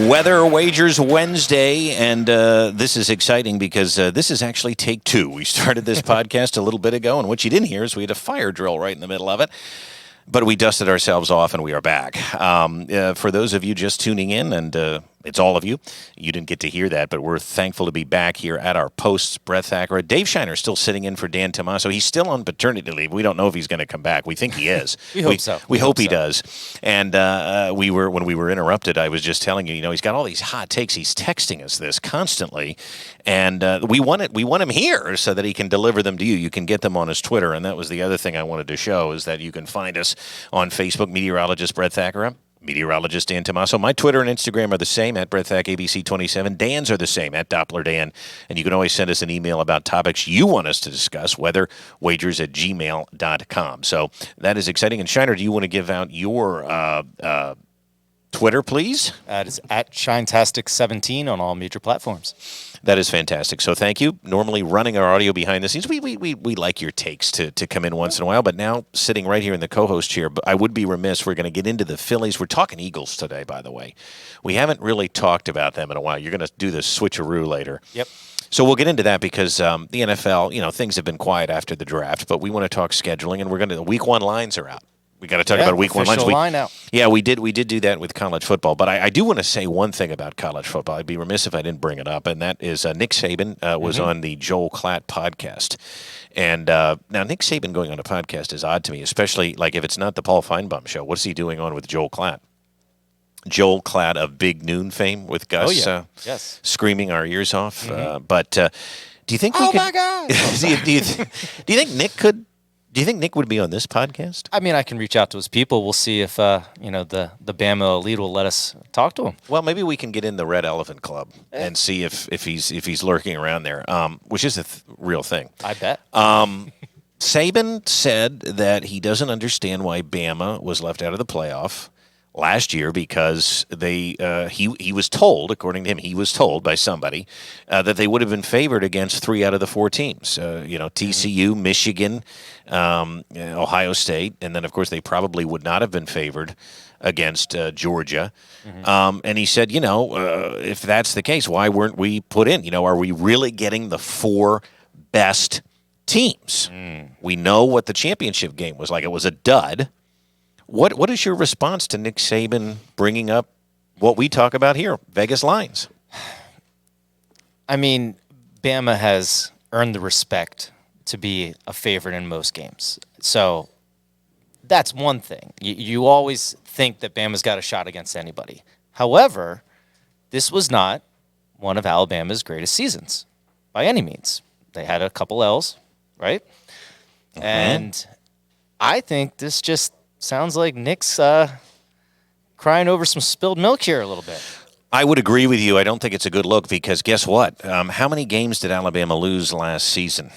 Weather Wagers Wednesday, and this is exciting because this is actually take two. We started this podcast a little bit ago, and what you didn't hear is we had a fire drill right in the middle of it. But we dusted ourselves off, and we are back. For those of you just tuning in, and it's all of you, you didn't get to hear that, but we're thankful to be back here at our posts. Brett Thacker, Dave Shiner's still sitting in for Dan Tomaso. He's still on paternity leave. We don't know if he's going to come back. We think he is. We hope so. We hope he does. And when we were interrupted, I was just telling you, he's got all these hot takes. He's texting us this constantly, and we want him here so that he can deliver them to you. You can get them on his Twitter, and that was the other thing I wanted to show is that you can find us on Facebook, meteorologist Brett Thacker, meteorologist Dan Tomaso. My Twitter and Instagram are the same, at Brett Thack ABC27. Dan's are the same, at Doppler Dan. And you can always send us an email about topics you want us to discuss, weatherwagers@gmail.com. So that is exciting. And Shiner, do you want to give out your Twitter, please? It is at Shinetastic17 on all major platforms. That is fantastic. So thank you. Normally running our audio behind the scenes, we like your takes to come in once in a while, but now sitting right here in the co-host chair, I would be remiss. We're going to get into the Phillies. We're talking Eagles today, by the way. We haven't really talked about them in a while. You're going to do the switcheroo later. Yep. So we'll get into that because the NFL, things have been quiet after the draft, but we want to talk scheduling, and the Week 1 lines are out. We got to talk about Week 1 lines. Line out. Yeah, we did do that with college football. But I do want to say one thing about college football. I'd be remiss if I didn't bring it up, and that is Nick Saban was on the Joel Klatt podcast. And now Nick Saban going on a podcast is odd to me, especially like if it's not the Paul Feinbaum show. What's he doing on with Joel Klatt? Joel Klatt of Big Noon fame with Gus yes. screaming our ears off. But do you think we could... my God! do you think Nick could... Do you think Nick would be on this podcast? I mean, I can reach out to his people. We'll see if the Bama elite will let us talk to him. Well, maybe we can get in the Red Elephant Club and see if he's lurking around there, which is a real thing. I bet. Saban said that he doesn't understand why Bama was left out of the playoff last year because he was told, according to him, he was told by somebody that they would have been favored against 3 out of the 4 teams. TCU, Michigan, Ohio State, and then of course they probably would not have been favored against Georgia. And he said, if that's the case, why weren't we put in? Are we really getting the 4 best teams? We know what the championship game was like. It was a dud. What is your response to Nick Saban bringing up what we talk about here, Vegas lines? I mean, Bama has earned the respect to be a favorite in most games. So that's one thing. You always think that Bama's got a shot against anybody. However, this was not one of Alabama's greatest seasons by any means. They had a couple L's, right? And I think this just sounds like Nick's crying over some spilled milk here a little bit. I would agree with you. I don't think it's a good look because guess what? How many games did Alabama lose last season?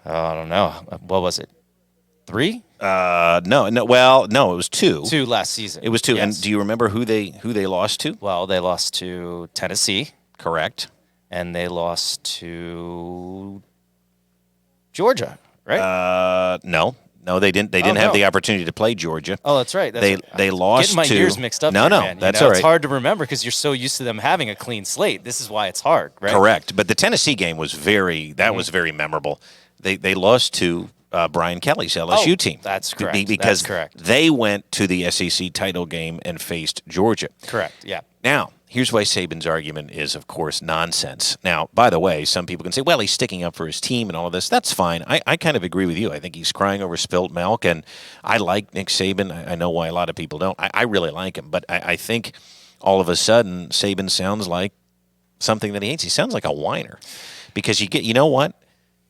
I don't know. What was it? 3? No. Well, no, it was 2. 2 last season. It was 2. Yes. And do you remember who they lost to? Well, they lost to Tennessee. Correct. And they lost to Georgia, right? No, they didn't. They didn't have the opportunity to play Georgia. Oh, that's right. They lost. Getting my years mixed up. No, man. That's all right. It's hard to remember because you're so used to them having a clean slate. This is why it's hard, right? Correct. But the Tennessee game was very memorable. They lost to Brian Kelly's LSU team. That's correct. Because they went to the SEC title game and faced Georgia. Correct. Yeah. Now, here's why Saban's argument is, of course, nonsense. Now, by the way, some people can say, well, he's sticking up for his team and all of this. That's fine. I kind of agree with you. I think he's crying over spilt milk, and I like Nick Saban. I know why a lot of people don't. I really like him, but I think all of a sudden Saban sounds like something that he hates. He sounds like a whiner because you know what?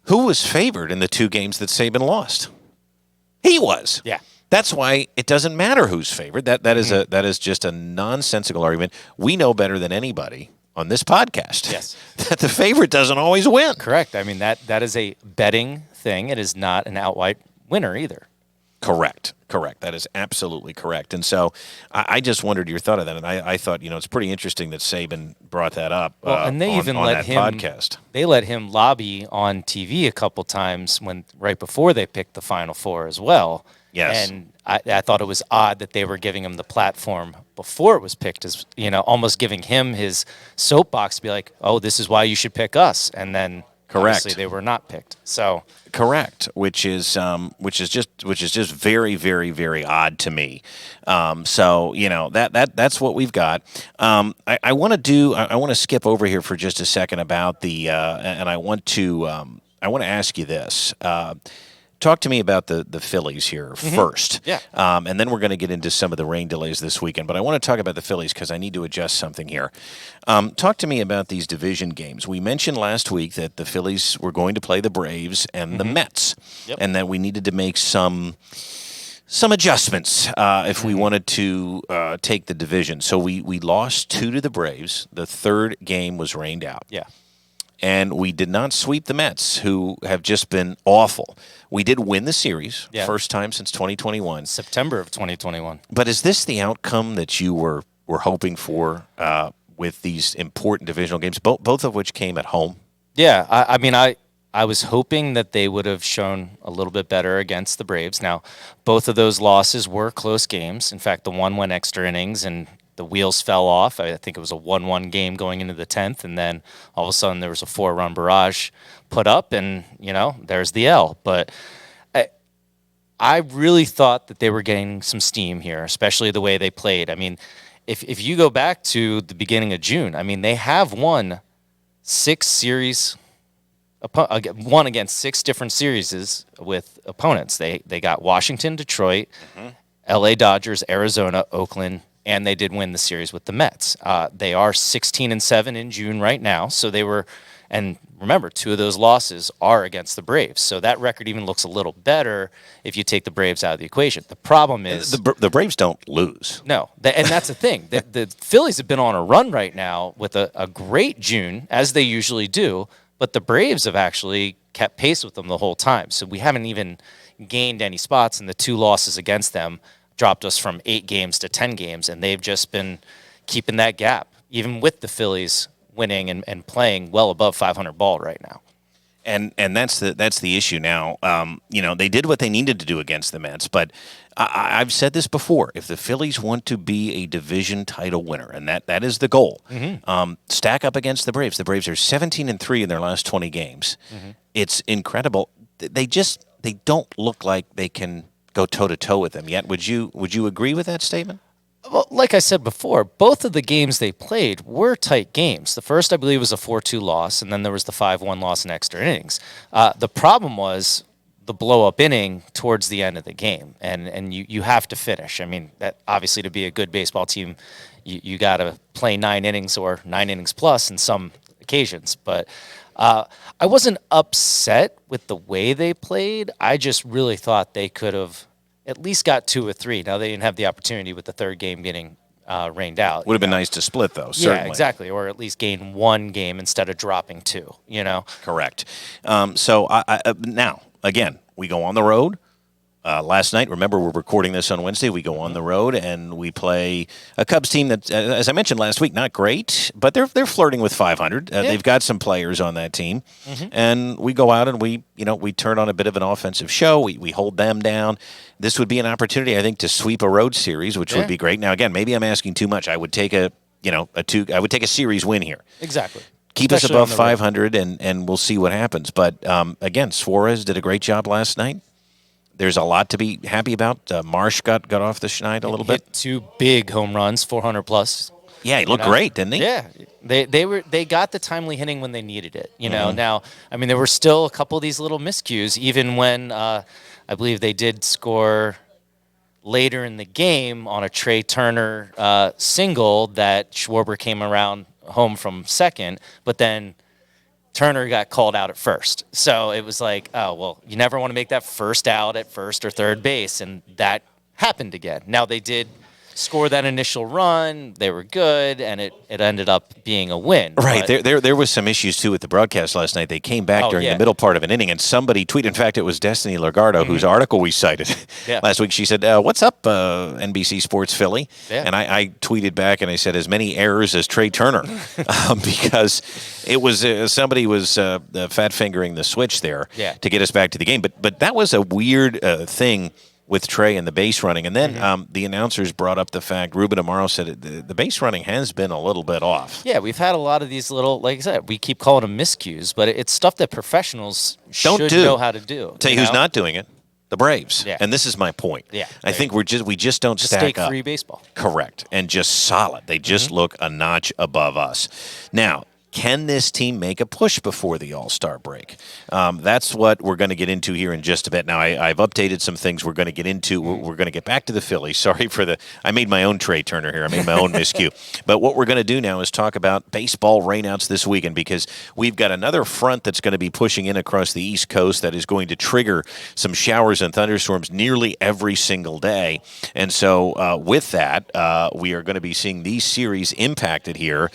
Who was favored in the 2 games that Saban lost? He was. Yeah. That's why it doesn't matter who's favored. That is just a nonsensical argument. We know better than anybody on this podcast. Yes. That the favorite doesn't always win. Correct. I mean that is a betting thing. It is not an outright winner either. Correct. That is absolutely correct. And so I just wondered your thought of that. And I thought, it's pretty interesting that Saban brought that up and they even on let that him, podcast. They let him lobby on TV a couple times right before they picked the Final Four as well. Yes. And I thought it was odd that they were giving him the platform before it was picked, as almost giving him his soapbox to be like, oh, this is why you should pick us. And then Correct. obviously they were not picked. So Correct, which is just very, very, very odd to me. So that's what we've got. I want to skip over here for just a second about the and I want to ask you this. Talk to me about the Phillies here first. Yeah. And then we're going to get into some of the rain delays this weekend. But I want to talk about the Phillies because I need to adjust something here. Talk to me about these division games. We mentioned last week that the Phillies were going to play the Braves and the Mets, and that we needed to make some adjustments if we wanted to take the division. So we lost 2 to the Braves. The third game was rained out. Yeah. And we did not sweep the Mets, who have just been awful. We did win the series, first time since 2021. September of 2021. But is this the outcome that you were hoping for with these important divisional games, both of which came at home? Yeah, I was hoping that they would have shown a little bit better against the Braves. Now, both of those losses were close games. In fact, the one went extra innings and the wheels fell off. I think it was a 1-1 game going into the 10th, and then all of a sudden there was a 4-run barrage put up, and, there's the L. But I really thought that they were getting some steam here, especially the way they played. I mean, if you go back to the beginning of June, they have won 6 series, won against 6 different series with opponents. They got Washington, Detroit, LA Dodgers, Arizona, Oakland, and they did win the series with the Mets. They are 16-7 in June right now. So they were, and remember, 2 of those losses are against the Braves. So that record even looks a little better if you take the Braves out of the equation. The problem is the Braves don't lose. No, and that's the thing. The Phillies have been on a run right now with a great June, as they usually do. But the Braves have actually kept pace with them the whole time. So we haven't even gained any spots, and the 2 losses against them dropped us from 8 games to 10 games, and they've just been keeping that gap, even with the Phillies winning and playing well above 500 ball right now. And that's the issue now. They did what they needed to do against the Mets, but I've said this before. If the Phillies want to be a division title winner, and that is the goal, stack up against the Braves. The Braves are 17-3 in their last 20 games. It's incredible. They don't look like they can go toe-to-toe with them yet. Would you agree with that statement? Well, like I said before, both of the games they played were tight games. The first, I believe, was a 4-2 loss, and then there was the 5-1 loss in extra innings. The problem was the blow-up inning towards the end of the game, and you have to finish. That obviously, to be a good baseball team, you got to play 9 innings or 9 innings plus in some occasions. But I wasn't upset with the way they played. I just really thought they could have at least got 2 or 3. Now, they didn't have the opportunity with the third game getting rained out. Would have been nice to split, though, certainly. Yeah, exactly. Or at least gain 1 game instead of dropping 2, Correct. So now, again, we go on the road. Last night, remember, we're recording this on Wednesday. We go on the road and we play a Cubs team that, as I mentioned last week, not great, but they're flirting with 500. They've got some players on that team, and we go out and we turn on a bit of an offensive show. We hold them down. This would be an opportunity, I think, to sweep a road series, which would be great. Now, again, maybe I'm asking too much. I would take a series win here. Exactly. Keep Especially us above 500, and we'll see what happens. But again, Suarez did a great job last night. There's a lot to be happy about. Marsh got off the schneid a little bit. Hit 2 big home runs, 400 plus. Yeah, he looked great, didn't he? Yeah, they got the timely hitting when they needed it. Now, there were still a couple of these little miscues, even when I believe they did score later in the game on a Trey Turner single that Schwarber came around home from second, but then Turner got called out at first. So it was like, oh, well, you never want to make that first out at first or third base, and that happened again. Now, they did score that initial run. They were good, and it ended up being a win. Right. There was some issues, too, with the broadcast last night. They came back during the middle part of an inning, and somebody tweeted, in fact, it was Destiny Lagardo, whose article we cited last week. She said, what's up, NBC Sports Philly? Yeah. And I tweeted back, and I said, as many errors as Trey Turner, because it was somebody was fat-fingering the switch there to get us back to the game. But that was a weird thing with Trey and the base running. And then the announcers brought up the fact, Ruben Amaro said the base running has been a little bit off. Yeah, we've had a lot of these little, like I said, we keep calling them miscues, but it's stuff that professionals should know how to do. Tell you who's not doing it. The Braves. Yeah. And this is my point. Yeah. I think we just don't stack up. Mistake-free baseball. Correct. And just solid. They just look a notch above us. Now, can this team make a push before the All-Star break? That's what we're going to get into here in just a bit. Now, I've updated some things we're going to get into. We're going to get back to the Phillies. Sorry for I made my own Trey Turner here. I made my own miscue. But what we're going to do now is talk about baseball rainouts this weekend, because we've got another front that's going to be pushing in across the East Coast that is going to trigger some showers and thunderstorms nearly every single day. And so with that, we are going to be seeing these series impacted here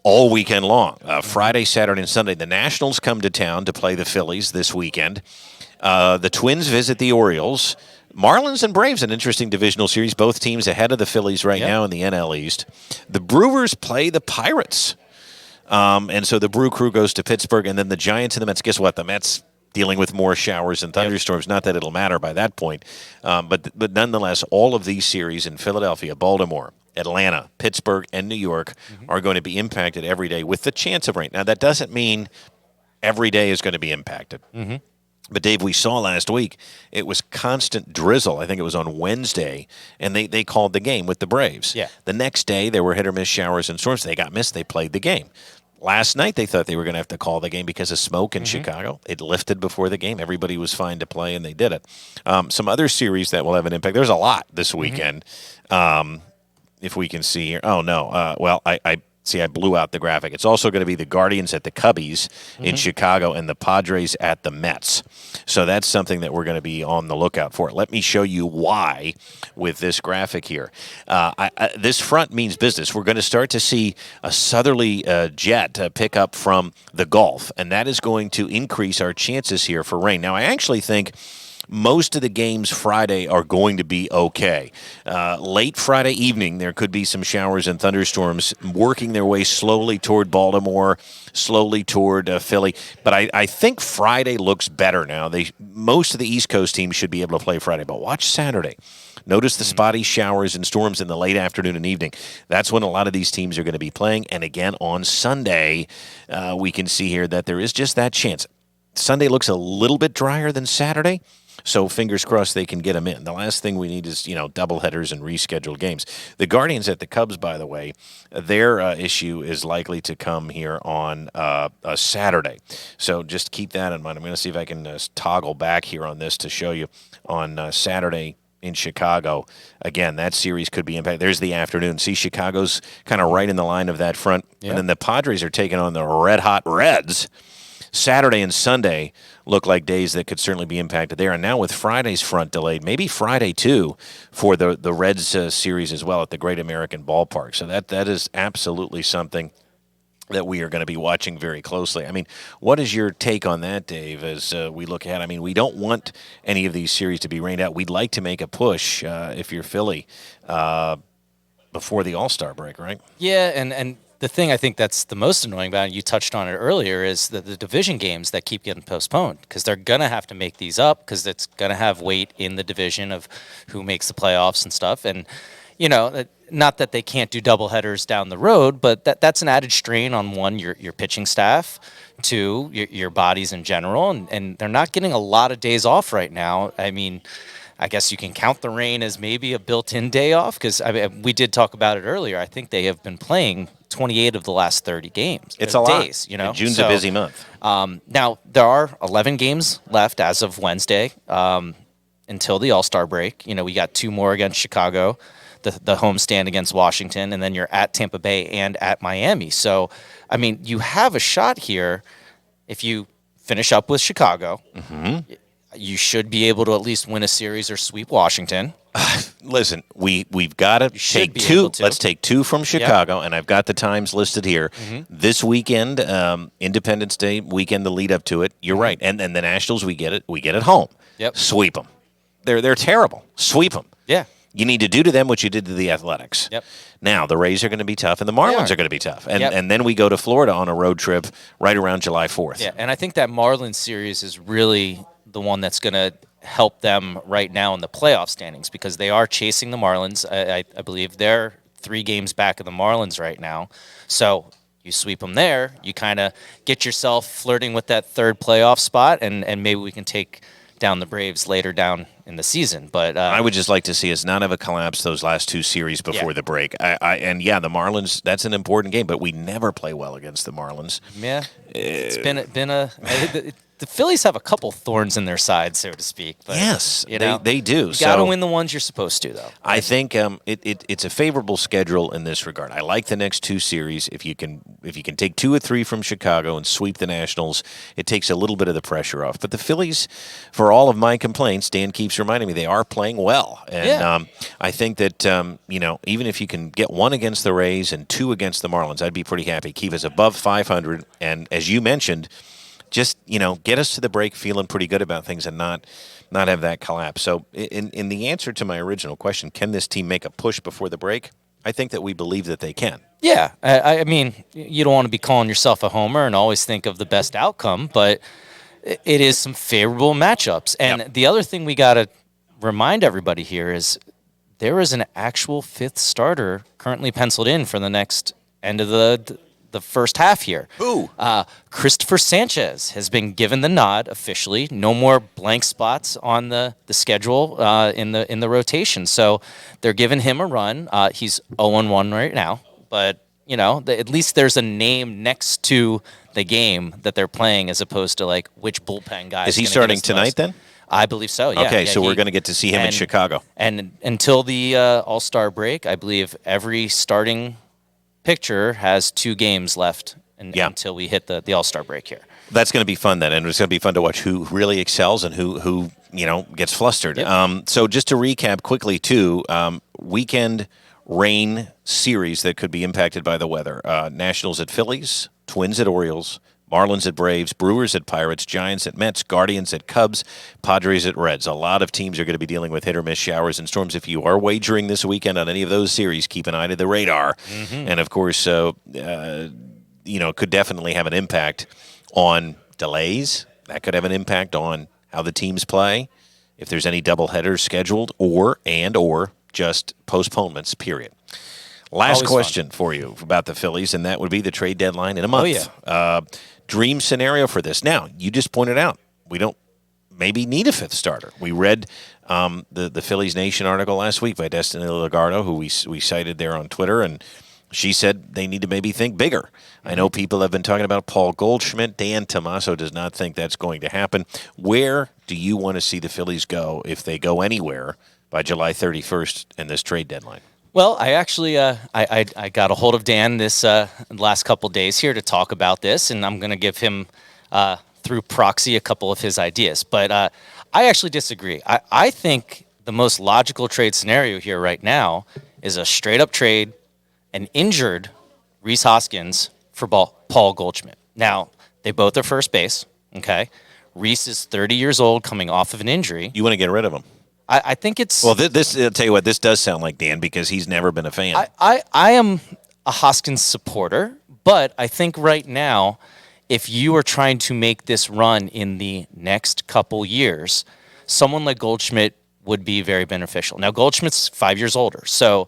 all weekend long. Friday, Saturday, and Sunday. The Nationals come to town to play the Phillies this weekend. The Twins visit the Orioles. Marlins and Braves, an interesting divisional series. Both teams ahead of the Phillies right now in the NL East. The Brewers play the Pirates. And so the Brew Crew goes to Pittsburgh, and then the Giants and the Mets. Guess what? The Mets dealing with more showers and thunderstorms. Not that it'll matter by that point. But nonetheless, all of these series in Philadelphia, Baltimore, Atlanta, Pittsburgh, and New York are going to be impacted every day with the chance of rain. Now, that doesn't mean every day is going to be impacted. But, Dave, we saw last week it was constant drizzle. I think it was on Wednesday, and they called the game with the Braves. Yeah. The next day, there were hit-or-miss showers and storms. They got missed. They played the game. Last night, they thought they were going to have to call the game because of smoke in Chicago. It lifted before the game. Everybody was fine to play, and they did it. Some other series that will have an impact. There's a lot this weekend. If we can see here. Oh, no. Well, I see I blew out the graphic. It's also going to be the Guardians at the Cubbies in Chicago and the Padres at the Mets. So that's something that we're going to be on the lookout for. Let me show you why with this graphic here. This front means business. We're going to start to see a southerly jet pick up from the Gulf, and that is going to increase our chances here for rain. Now, I actually think most of the games Friday are going to be okay. Late Friday evening, there could be some showers and thunderstorms working their way slowly toward Baltimore, slowly toward Philly. But I think Friday looks better now. Most of the East Coast teams should be able to play Friday. But watch Saturday. Notice the spotty showers and storms in the late afternoon and evening. That's when a lot of these teams are going to be playing. And again, on Sunday, we can see here that there is just that chance. Sunday looks a little bit drier than Saturday. So fingers crossed they can get them in. The last thing we need is, doubleheaders and rescheduled games. The Guardians at the Cubs, by the way, their issue is likely to come here on a Saturday. So just keep that in mind. I'm going to see if I can toggle back here on this to show you on Saturday in Chicago. Again, that series could be impacted. There's the afternoon. See, Chicago's kind of right in the line of that front. Yep. And then the Padres are taking on the red-hot Reds. Saturday and Sunday look like days that could certainly be impacted there. And now with Friday's front delayed, maybe Friday too for the Reds series as well at the Great American Ballpark. So that is absolutely something that we are going to be watching very closely. I mean, what is your take on that, Dave, as we look ahead? I mean, we don't want any of these series to be rained out. We'd like to make a push if you're Philly before the All-Star break, right? Yeah, and the thing I think that's the most annoying about it, you touched on it earlier, is the division games that keep getting postponed, because they're going to have to make these up because it's going to have weight in the division of who makes the playoffs and stuff. And, not that they can't do doubleheaders down the road, but that's an added strain on, one, your pitching staff, two, your bodies in general. And they're not getting a lot of days off right now. I mean, I guess you can count the rain as maybe a built-in day off because we did talk about it earlier. I think they have been playing 28 of the last 30 games. It's a lot. Days, June's a busy month. Now, there are 11 games left as of Wednesday until the All-Star break. We got 2 more against Chicago, the homestand against Washington, and then you're at Tampa Bay and at Miami. So, I mean, you have a shot here if you finish up with Chicago. Mm-hmm. You should be able to at least win a series or sweep Washington. Listen, we've got to take 2. Let's take 2 from Chicago, and I've got the times listed here. Mm-hmm. This weekend, Independence Day weekend, the lead up to it. You're right, and the Nationals, we get it home. Yep. Sweep them. They're terrible. Sweep them. Yeah. You need to do to them what you did to the Athletics. Yep. Now, the Rays are going to be tough, and the Marlins are going to be tough. And then we go to Florida on a road trip right around July 4th. Yeah, and I think that Marlins series is really the one that's going to help them right now in the playoff standings because they are chasing the Marlins. I believe they're 3 games back of the Marlins right now. So you sweep them there, you kind of get yourself flirting with that 3rd playoff spot, and maybe we can take down the Braves later down in the season. But I would just like to see us not have a collapse those last 2 series before the break. The Marlins, that's an important game, but we never play well against the Marlins. Yeah, it's been the Phillies have a couple thorns in their side, so to speak. But, yes, you know, they do. You got to win the ones you're supposed to, though. I think it's a favorable schedule in this regard. I like the next 2 series. If you can take 2 or 3 from Chicago and sweep the Nationals, it takes a little bit of the pressure off. But the Phillies, for all of my complaints, Dan keeps reminding me they are playing well, and I think that even if you can get 1 against the Rays and 2 against the Marlins, I'd be pretty happy. Keep us above 500, and as you mentioned, just get us to the break feeling pretty good about things and not have that collapse. So in the answer to my original question, can this team make a push before the break? I think that we believe that they can. Yeah, I mean, you don't want to be calling yourself a homer and always think of the best outcome, but it is some favorable matchups. And the other thing we got to remind everybody here is there is an actual 5th starter currently penciled in for the next end of the first half here. Who? Christopher Sanchez has been given the nod officially. No more blank spots on the schedule in the rotation. So they're giving him a run. He's 0-1 right now, but at least there's a name next to the game that they're playing as opposed to like which bullpen guy. Is he starting tonight then? I believe so. Yeah. Okay, so we're going to get to see him in Chicago. And until the All-Star break, I believe every starting pitcher has 2 games left until we hit the All-Star break here. That's going to be fun then, and it's going to be fun to watch who really excels and who gets flustered. Yep. So just to recap quickly too, weekend rain series that could be impacted by the weather. Nationals at Phillies, Twins at Orioles, Marlins at Braves, Brewers at Pirates, Giants at Mets, Guardians at Cubs, Padres at Reds. A lot of teams are going to be dealing with hit-or-miss showers and storms. If you are wagering this weekend on any of those series, keep an eye to the radar. Mm-hmm. And, of course, could definitely have an impact on delays. That could have an impact on how the teams play, if there's any doubleheaders scheduled or just postponements, period. Last Always question fun for you about the Phillies, and that would be the trade deadline in a month. Oh, yeah. Dream scenario for this. Now, you just pointed out we don't maybe need a 5th starter. We read the Phillies Nation article last week by Destiny Legardo, who we cited there on Twitter, and she said they need to maybe think bigger. Mm-hmm. I know people have been talking about Paul Goldschmidt. Dan Tomaso does not think that's going to happen. Where do you want to see the Phillies go, if they go anywhere, by July 31st in this trade deadline? Well, I actually I got a hold of Dan this last couple days here to talk about this, and I'm going to give him through proxy a couple of his ideas. But I actually disagree. I think the most logical trade scenario here right now is a straight-up trade, an injured Rhys Hoskins for Paul Goldschmidt. Now, they both are first base, okay? Rhys is 30 years old coming off of an injury. You want to get rid of him? I think it's... Well, this I'll tell you what, this does sound like Dan because he's never been a fan. I am a Hoskins supporter, but I think right now, if you are trying to make this run in the next couple years, someone like Goldschmidt would be very beneficial. Now, Goldschmidt's 5 years older, so,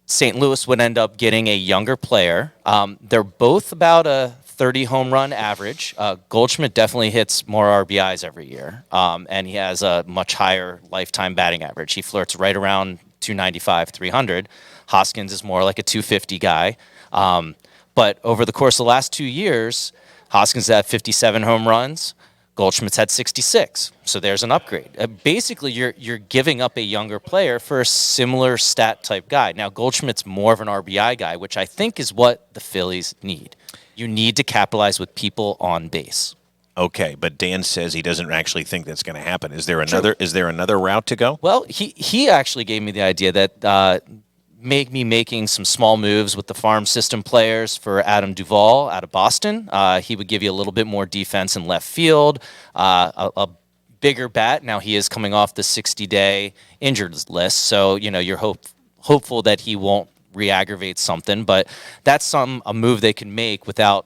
St. Louis would end up getting a younger player. They're both about a 30 home run average. Goldschmidt definitely hits more RBIs every year, and he has a much higher lifetime batting average. He flirts right around 295, 300. Hoskins is more like a 250 guy. But over the course of the last 2 years, Hoskins had 57 home runs. Goldschmidt's had 66. So there's an upgrade. Basically, you're giving up a younger player for a similar stat type guy. Now, Goldschmidt's more of an RBI guy, which I think is what the Phillies need. You need to capitalize with people on base. Okay, but Dan says he doesn't actually think that's going to happen. Is there another route to go? Well, he actually gave me the idea that making some small moves with the farm system players for Adam Duvall out of Boston. He would give you a little bit more defense in left field, a bigger bat. Now he is coming off the 60-day injured list, so you're hopeful that he won't re-aggravate something, but that's a move they can make without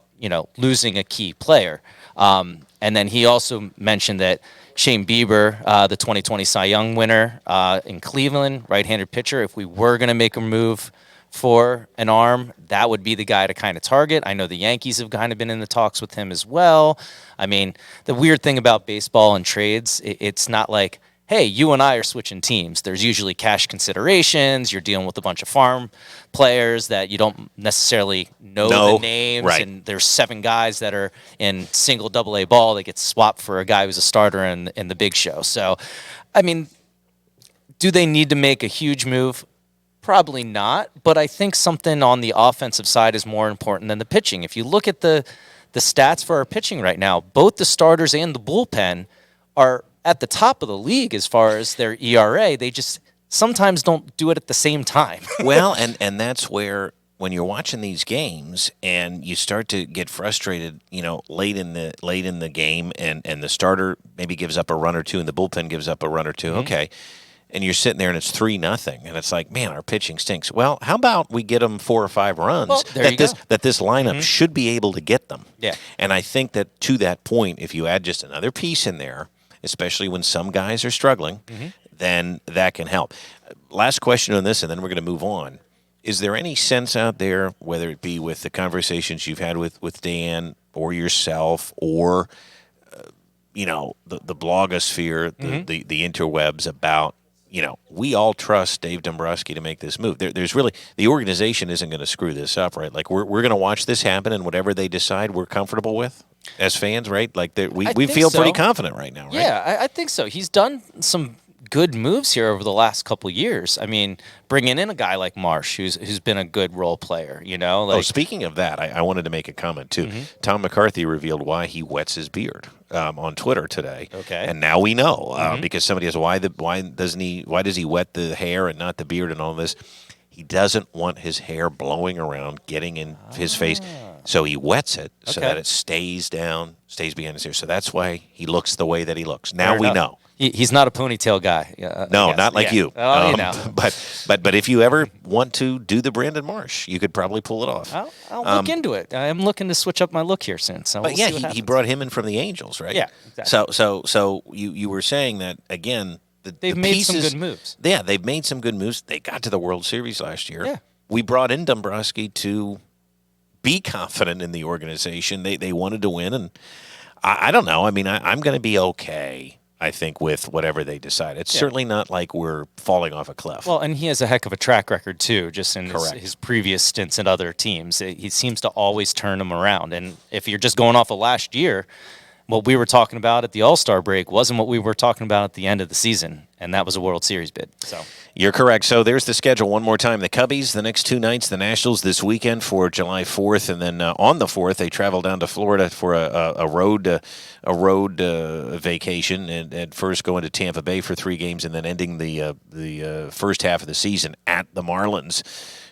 losing a key player. And then he also mentioned that Shane Bieber, the 2020 Cy Young winner in Cleveland, right-handed pitcher, if we were going to make a move for an arm, that would be the guy to kind of target. I know the Yankees have kind of been in the talks with him as well. I mean, the weird thing about baseball and trades, it's not like, hey, you and I are switching teams. There's usually cash considerations. You're dealing with a bunch of farm players that you don't necessarily know the names. Right. And there's 7 guys that are in single AA ball that get swapped for a guy who's a starter in the big show. So, I mean, do they need to make a huge move? Probably not. But I think something on the offensive side is more important than the pitching. If you look at the stats for our pitching right now, both the starters and the bullpen are at the top of the league as far as their ERA. They just sometimes don't do it at the same time. Well, and that's where when you're watching these games and you start to get frustrated, late in the game, and the starter maybe gives up a run or two and the bullpen gives up a run or 2. Mm-hmm. Okay. And you're sitting there and it's 3-0, and it's like, man, our pitching stinks. Well, how about we get them 4 or 5 runs that this lineup should be able to get them? Yeah. And I think that to that point, if you add just another piece in there, especially when some guys are struggling, then that can help. Last question on this, and then we're going to move on. Is there any sense out there, whether it be with the conversations you've had with Dan or yourself, or the blogosphere, the interwebs about, we all trust Dave Dombrowski to make this move? There's really, the organization isn't going to screw this up, right? Like we're going to watch this happen, and whatever they decide, we're comfortable with as fans, right? Like we feel pretty confident right now, right? Yeah, I think so. He's done some good moves here over the last couple of years. I mean, bringing in a guy like Marsh, who's been a good role player, Speaking of that, I wanted to make a comment too. Tom McCarthy revealed why he wets his beard on Twitter today. Okay, and now we know because somebody asked why does he wet the hair and not the beard and all this. He doesn't want his hair blowing around, getting in his face. So he wets it so that it stays behind his ear. So that's why he looks the way that he looks. Now we know. He's not a ponytail guy. No, not like you. Oh, But if you ever want to do the Brandon Marsh, you could probably pull it off. I'll look into it. I'm looking to switch up my look here soon. So but he brought him in from the Angels, right? Yeah, exactly. So you were saying that again. They've made some good moves. Yeah, they've made some good moves. They got to the World Series last year. Yeah. We brought in Dombrowski to be confident in the organization. They wanted to win, and I don't know. I mean, I'm going to be okay, I think, with whatever they decide. It's certainly not like we're falling off a cliff. Well, and he has a heck of a track record, too, just in his previous stints in other teams. He seems to always turn them around. And if you're just going off of last year, what we were talking about at the All-Star break wasn't what we were talking about at the end of the season, and that was a World Series bid. So you're correct. So there's the schedule one more time. The Cubbies, the next 2 nights, the Nationals this weekend for July 4th, and then on the 4th they travel down to Florida for a road vacation, and first going to Tampa Bay for 3 games, and then ending the first half of the season at the Marlins.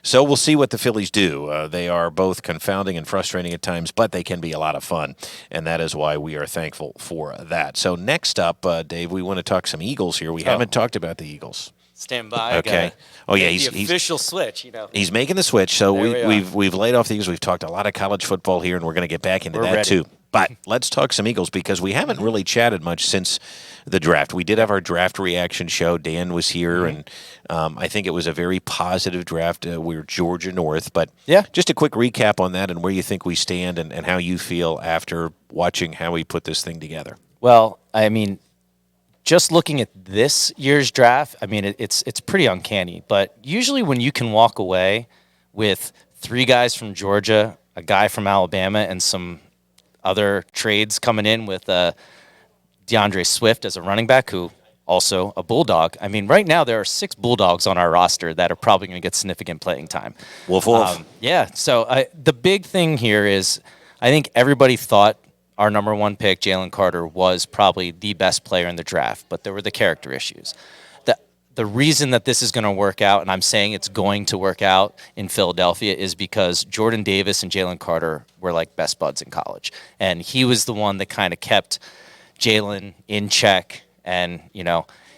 So we'll see what the Phillies do. They are both confounding and frustrating at times, but they can be a lot of fun, and that is why we are thankful for that. So next up, Dave, we want to talk some Eagles here. We haven't talked about the Eagles. Stand by. Okay. Oh yeah, he's the official switch. He's making the switch. So we've laid off the Eagles. We've talked a lot of college football here, and we're going to get back into that too. But let's talk some Eagles because we haven't really chatted much since the draft. We did have our draft reaction show. Dan was here, and I think it was a very positive draft. We're Georgia North. But just a quick recap on that and where you think we stand and how you feel after watching how we put this thing together. Well, I mean, just looking at this year's draft, I mean, it's pretty uncanny. But usually when you can walk away with 3 guys from Georgia, a guy from Alabama, and some other trades coming in with DeAndre Swift as a running back, who also a Bulldog. I mean, right now there are 6 Bulldogs on our roster that are probably going to get significant playing time. Wolf. So the big thing here is I think everybody thought our number 1 pick, Jalen Carter, was probably the best player in the draft, but there were the character issues. The reason that this is going to work out, and I'm saying it's going to work out in Philadelphia, is because Jordan Davis and Jalen Carter were like best buds in college. And he was the one that kind of kept Jalen in check. And,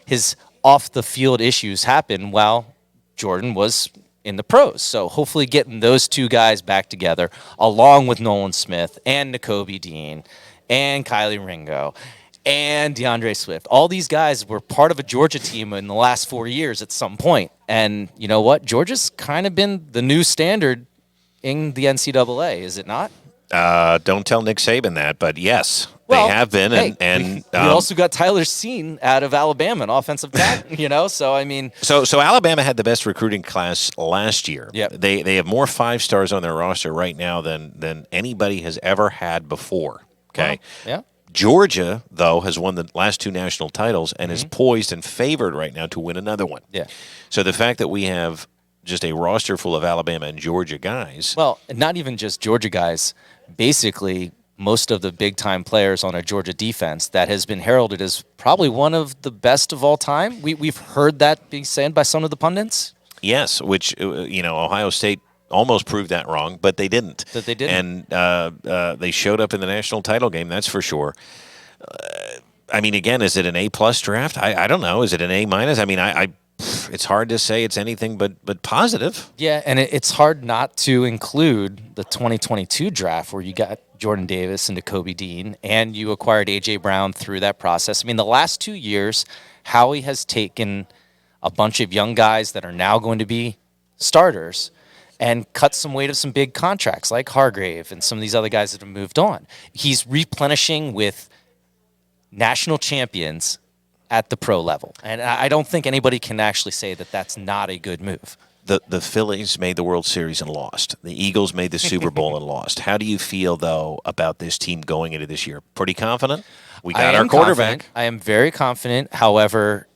his off-the-field issues happened while Jordan was in the pros. So hopefully getting those two guys back together, along with Nolan Smith and Nakobe Dean and Kylie Ringo and DeAndre Swift. All these guys were part of a Georgia team in the last 4 years at some point. And you know what? Georgia's kind of been the new standard in the NCAA, is it not? Don't tell Nick Saban that, but yes, Well, they have been. Hey, And we also got Tyler Seen out of Alabama, an offensive tackle, so I mean. So Alabama had the best recruiting class last year. Yep. They have more 5-stars on their roster right now than anybody has ever had before. Okay. Yeah. Georgia, though, has won the last 2 national titles and is poised and favored right now to win another one. Yeah. So the fact that we have just a roster full of Alabama and Georgia guys. Well, not even just Georgia guys. Basically, most of the big-time players on a Georgia defense that has been heralded as probably one of the best of all time. We've heard that being said by some of the pundits. Yes, which, Ohio State almost proved that wrong, but they didn't. That they didn't. And they showed up in the national title game, that's for sure. I mean, again, is it an A-plus draft? I don't know. Is it an A-minus? I mean, it's hard to say it's anything but positive. Yeah, and it's hard not to include the 2022 draft where you got Jordan Davis and Nakobe Dean, and you acquired A.J. Brown through that process. I mean, the last 2 years, Howie has taken a bunch of young guys that are now going to be starters and cut some weight of some big contracts like Hargrave and some of these other guys that have moved on. He's replenishing with national champions at the pro level. And I don't think anybody can actually say that that's not a good move. The Phillies made the World Series and lost. The Eagles made the Super Bowl and lost. How do you feel, though, about this team going into this year? Pretty confident? We got our quarterback. Confident. I am very confident. However,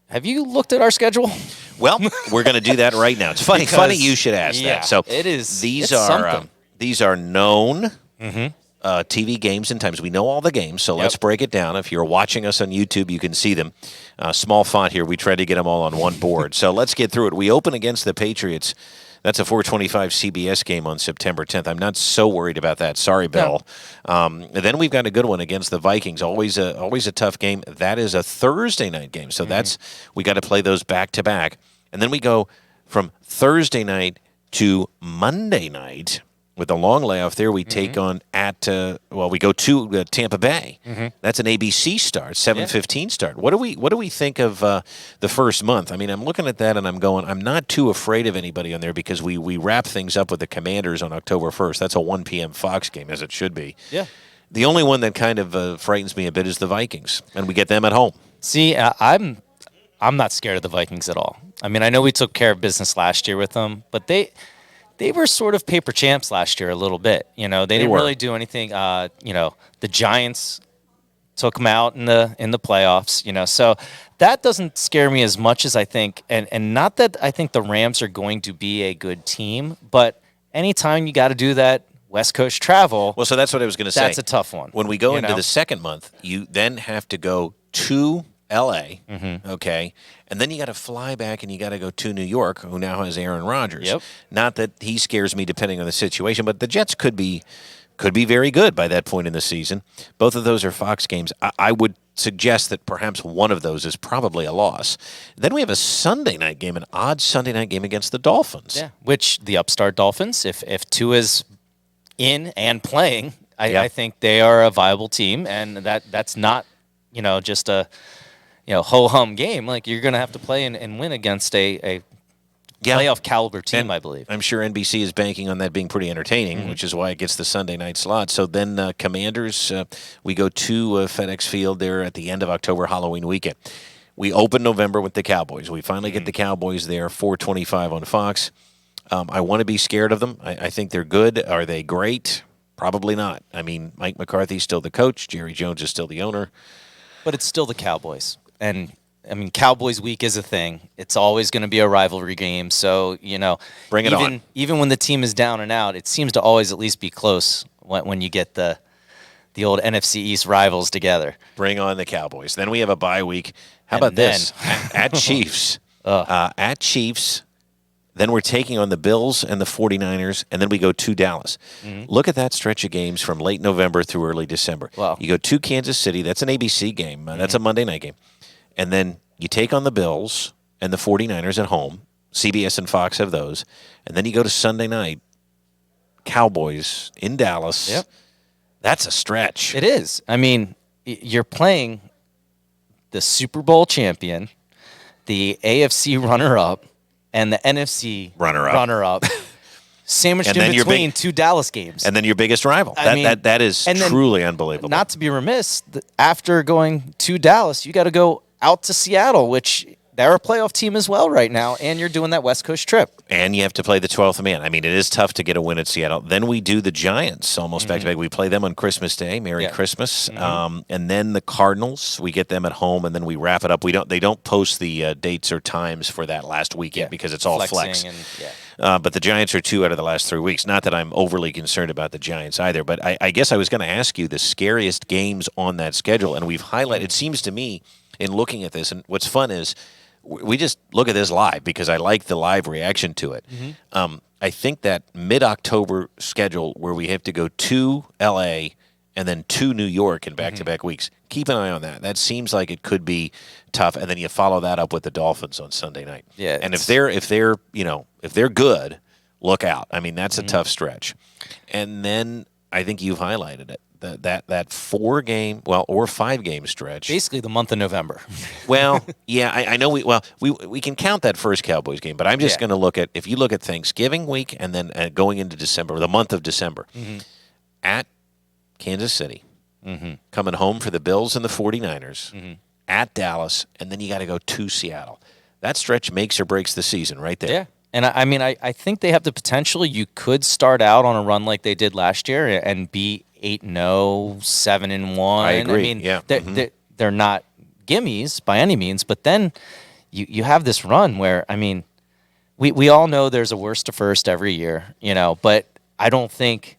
have you looked at our schedule? Well, we're going to do that right now. It's funny you should ask that. So it is. These It's are known TV games and times. We know all the games, so let's break it down. If you're watching us on YouTube, you can see them. Small font here. We tried to get them all on one board. So let's get through it. We open against the Patriots. That's a 4:25 CBS game on September 10th. I'm not so worried about that. Sorry, Bill. Then we've got a good one against the Vikings. Always a tough game. That is a Thursday night game. So we got to play those back to back. And then we go from Thursday night to Monday night. With a long layoff there, we take on we go to Tampa Bay. That's an ABC start, 7:15 start. What do we think of the first month? I mean, I'm looking at that and I'm going, I'm not too afraid of anybody on there because we wrap things up with the Commanders on October 1st. That's a 1 p.m. Fox game, as it should be. Yeah. The only one that kind of frightens me a bit is the Vikings, and we get them at home. See, I'm not scared of the Vikings at all. I mean, I know we took care of business last year with them, but they were sort of paper champs last year a little bit. They didn't really do anything. The Giants took them out in the playoffs. So that doesn't scare me as much as I think. And not that I think the Rams are going to be a good team, but anytime you got to do that West Coast travel. Well, so that's what I was going to say. That's a tough one. When we go into the second month, you then have to go to L.A., okay? And then you got to fly back and you got to go to New York, who now has Aaron Rodgers. Yep. Not that he scares me depending on the situation, but the Jets could be very good by that point in the season. Both of those are Fox games. I would suggest that perhaps one of those is probably a loss. Then we have a Sunday night game, an odd Sunday night game against the Dolphins. Yeah, which the upstart Dolphins, if Tua's in and playing, I think they are a viable team, and that's not just a ho-hum game. Like, you're going to have to play and win against a playoff caliber team, and I believe. I'm sure NBC is banking on that being pretty entertaining, which is why it gets the Sunday night slot. So then Commanders, we go to FedEx Field there at the end of October, Halloween weekend. We open November with the Cowboys. We finally get the Cowboys there, 4:25 on Fox. I want to be scared of them. I think they're good. Are they great? Probably not. I mean, Mike McCarthy's still the coach. Jerry Jones is still the owner. But it's still the Cowboys. And, I mean, Cowboys week is a thing. It's always going to be a rivalry game. So, bring it on. Even when the team is down and out, it seems to always at least be close when you get the old NFC East rivals together. Bring on the Cowboys. Then we have a bye week. How about this? At Chiefs. At Chiefs. Then we're taking on the Bills and the 49ers, and then we go to Dallas. Look at that stretch of games from late November through early December. Wow. You go to Kansas City. That's an ABC game. That's a Monday night game. And then you take on the Bills and the 49ers at home. CBS and Fox have those. And then you go to Sunday night, Cowboys in Dallas. Yep. That's a stretch. It is. I mean, you're playing the Super Bowl champion, the AFC runner-up, and the NFC runner-up. Sandwiched And in then your between two Dallas games. And then your biggest rival. I mean, that is and then, truly unbelievable. Not to be remiss, after going to Dallas, you got to go out to Seattle, which they're a playoff team as well right now, and you're doing that West Coast trip. And you have to play the 12th man. I mean, it is tough to get a win at Seattle. Then we do the Giants almost back-to-back. We play them on Christmas Day. Merry Christmas. And then the Cardinals, we get them at home, and then we wrap it up. They don't post the dates or times for that last weekend because it's all flex. But the Giants are 2 out of the last 3 weeks. Not that I'm overly concerned about the Giants either, but I guess I was going to ask you the scariest games on that schedule, and we've highlighted, it seems to me, in looking at this, and what's fun is we just look at this live because I like the live reaction to it. I think that mid-October schedule where we have to go to L.A. and then to New York in back-to-back weeks, keep an eye on that. That seems like it could be tough, and then you follow that up with the Dolphins on Sunday night. Yeah, and if they're good, look out. I mean, that's a tough stretch. And then I think you've highlighted it. That 4-game, or 5-game stretch. Basically the month of November. Well, yeah, I know we can count that first Cowboys game, but I'm just going to look at, if you look at Thanksgiving week and then going into December, the month of December, at Kansas City, coming home for the Bills and the 49ers, at Dallas, and then you got to go to Seattle. That stretch makes or breaks the season right there. Yeah. And I mean, I think they have the potential. You could start out on a run like they did last year and be 8-0, 7-1. I agree. I mean, they're not gimmies by any means, but then you have this run where, I mean, we all know there's a worst to first every year, but I don't think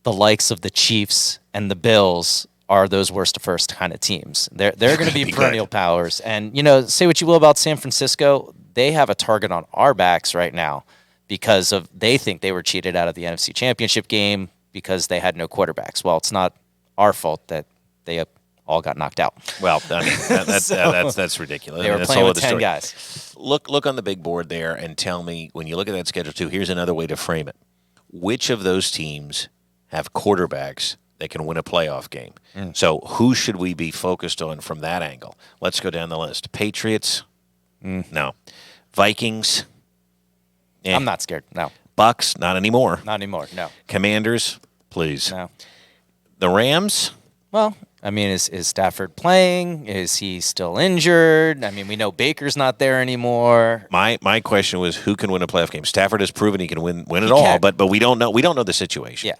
the likes of the Chiefs and the Bills are those worst to first kind of teams. They're going to be perennial powers. And, say what you will about San Francisco, they have a target on our backs right now because they think they were cheated out of the NFC Championship game because they had no quarterbacks. Well, it's not our fault that they all got knocked out. Well, I mean, that's ridiculous. They were playing with 10 guys. Look on the big board there and tell me, when you look at that schedule too, here's another way to frame it. Which of those teams have quarterbacks that can win a playoff game? So who should we be focused on from that angle? Let's go down the list. Patriots? No. Vikings? I'm not scared. No. Bucks? Not anymore. Not anymore. No. Commanders? Please. No. The Rams? Well, I mean, is Stafford playing? Is he still injured? I mean, we know Baker's not there anymore. My question was, who can win a playoff game? Stafford has proven he can win it all, but we don't know. We don't know the situation. Yeah.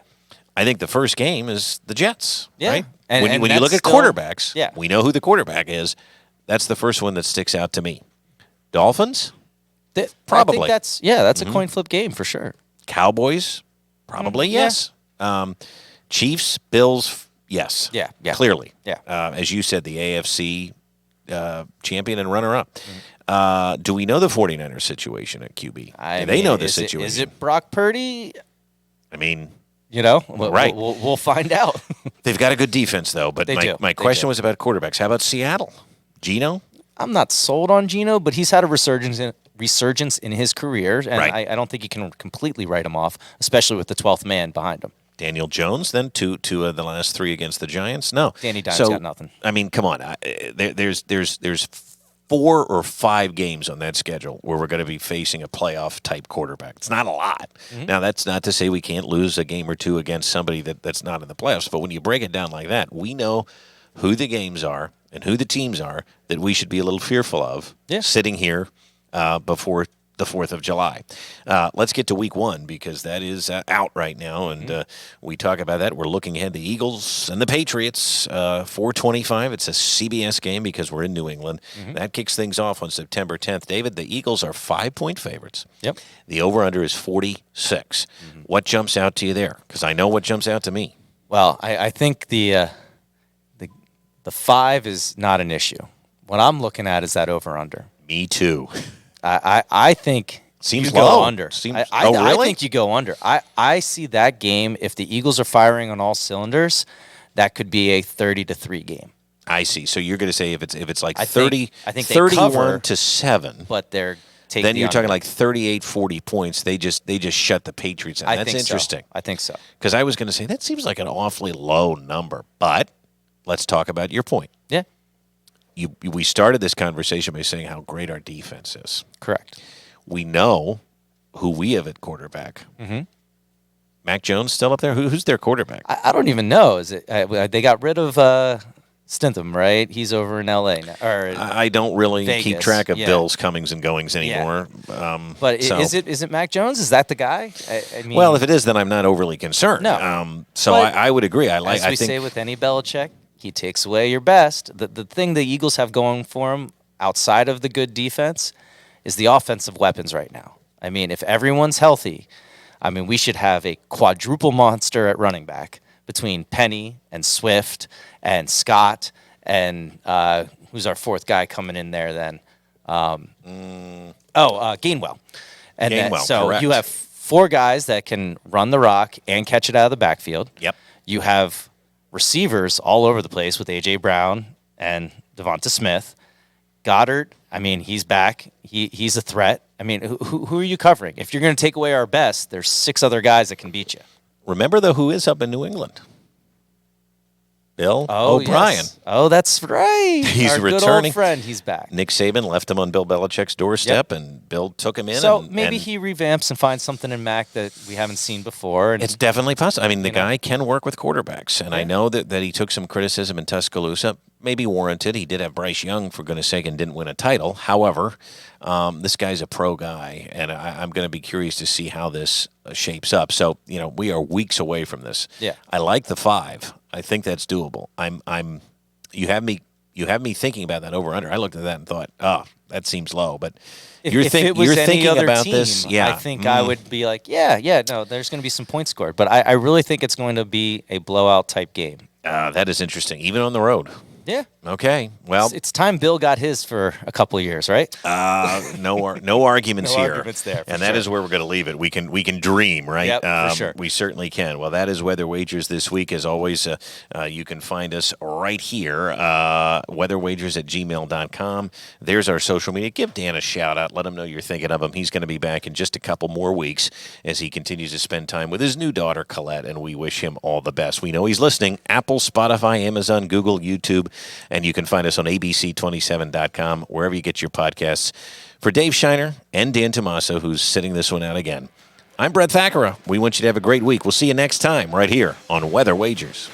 I think the first game is the Jets. Yeah. Right? And when you look at quarterbacks, yeah, we know who the quarterback is. That's the first one that sticks out to me. Dolphins? Probably. I think that's a coin flip game for sure. Cowboys? Probably yes. Chiefs? Bills? Yes. Yeah. Clearly. Yeah. As you said, the AFC champion and runner-up. Do we know the 49ers situation at QB? They know the situation. Is it Brock Purdy? I mean, right. We'll find out. They've got a good defense, though. But my question was about quarterbacks. How about Seattle? Geno? I'm not sold on Geno, but he's had a resurgence in his career, and I don't think you can completely write him off, especially with the 12th man behind him. Daniel Jones, then two of the last 3 against the Giants. No, Danny Dimes got nothing. I mean, come on. There's 4 or 5 games on that schedule where we're going to be facing a playoff type quarterback. It's not a lot. Now, that's not to say we can't lose a game or two against somebody that's not in the playoffs. But when you break it down like that, we know who the games are and who the teams are that we should be a little fearful of sitting here before the 4th of July. Let's get to week 1 because that is out right now, and we talk about that. We're looking ahead to the Eagles and the Patriots, 4:25. It's a CBS game because we're in New England. That kicks things off on September 10th. David, the Eagles are 5-point favorites. Yep. The over-under is 46. What jumps out to you there? Because I know what jumps out to me. Well, I think the 5 is not an issue. What I'm looking at is that over-under. Me too. I think seems you low. Go under. Really? I think you go under. I see that game, if the Eagles are firing on all cylinders, that could be a 30-3 game. I see. So you're going to say if it's like I 30, think 31 cover, to 7. But take then the you're talking under. like 38, 40 points. They just shut the Patriots down. I That's think interesting. So. I think so. Because I was going to say that seems like an awfully low number. But let's talk about your point. Yeah, We started this conversation by saying how great our defense is. correct. We know who we have at quarterback. Mm-hmm. Mac Jones still up there? Who's their quarterback? I don't even know. Is it? They got rid of Stentham, right? He's over in L.A. now, or I don't really keep Vegas, track of yeah. Bill's comings and goings anymore. But So- is it Mac Jones? Is that the guy? I mean, Well, if it is, then I'm not overly concerned. No. So But I would agree. as we say with any Belichick, he takes away your best. The thing the Eagles have going for them outside of the good defense is the offensive weapons right now. I mean, if everyone's healthy, I mean, we should have a quadruple monster at running back between Penny and Swift and Scott and who's our fourth guy coming in there then? Gainwell. And then, Gainwell, so correct. you have four guys that can run the rock and catch it out of the backfield. Yep. You have receivers all over the place with A.J. Brown and Devonta Smith. Goddard, I mean, he's back. He's a threat. I mean, who are you covering? If you're going to take away our best, there's six other guys that can beat you. Remember, though, who is up in New England? Bill O'Brien. Yes. Oh, that's right. He's Our good returning. old friend, he's back. Nick Saban left him on Bill Belichick's doorstep, and Bill took him in. So and, maybe and he revamps and finds something in Mac that we haven't seen before. And It's definitely possible. I mean, the guy can work with quarterbacks, and I Yeah. know that he took some criticism in Tuscaloosa, maybe warranted. He did have Bryce Young, for goodness sake, and didn't win a title. However, this guy's a pro guy, and I'm going to be curious to see how this shapes up. So, we are weeks away from this. Yeah. I like the 5. I think that's doable. You have me thinking about that over under. I looked at that and thought, that seems low. But if you're it was any thinking other about team, this. Yeah, I think I would be like, no, there's going to be some points scored. But I really think it's going to be a blowout type game. That is interesting, even on the road. Yeah. Okay, well, It's time Bill got his for a couple of years, right? no arguments No here. arguments there, for and that sure. is where we're going to leave it. We can dream, right? Yep, for sure. We certainly can. Well, that is Weather Wagers this week. As always, you can find us right here, weatherwagers@gmail.com. There's our social media. Give Dan a shout out. Let him know you're thinking of him. He's going to be back in just a couple more weeks as he continues to spend time with his new daughter, Colette, and we wish him all the best. We know he's listening. Apple, Spotify, Amazon, Google, YouTube, and you can find us on abc27.com, wherever you get your podcasts. For Dave Shiner and Dan Tomaso, who's sitting this one out again, I'm Brett Thackeray. We want you to have a great week. We'll see you next time right here on Weather Wagers.